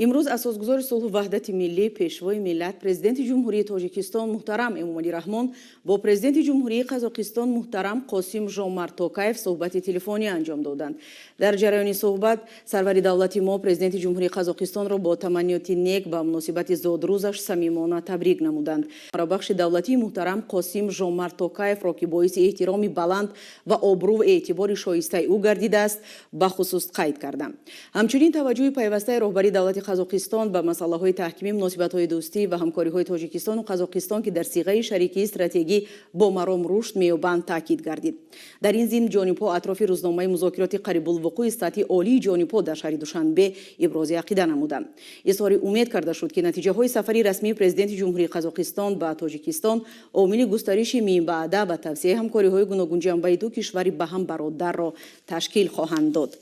امروز اساسگزار صلح و وحدت ملی پیشوای ملت پرزیدنت جمهوری تاجیکستان محترم امامعلی رحمان با پرزیدنت جمهوری قزاقستان محترم قاسم ژامارت توکایف صحبت تلفنی انجام دادند. در جریان صحبت سرور دولت ما پرزیدنت جمهوری قزاقستان را با تمنیات نیک به مناسبت زادروزش صمیمانه تبریک نمودند. بخش دولتی محترم قاسم ژامارت توکایف را که باعث احترام بلند و آبرو و اعتبار شایسته او گردیده است به خصوص قید کردند. همچنین توجه پیوسته رهبری دولت قزاقستان به مسائل تحکیمی مناسبت‌های دوستی و همکاری‌های تاجیکستان و قزاقستان که در صیغه شریکی استراتژی با مرام رشد می‌یابند تاکید گردید. در این ضمن جانب‌ها اطراف روزنامه مذاکرات قریب الوقوع سطحی عالی جانب‌ها در شهر دوشنبه ابراز عقیده نمودند. اظهار امید کرده شد که نتیجه‌های سفری رسمی پرزیدنت جمهوری قزاقستان به تاجیکستان عامل گسترش میانبعده و توسعه همکاری‌های گوناگون جنبه دو کشور به هم برادر را تشکیل خواهند داد.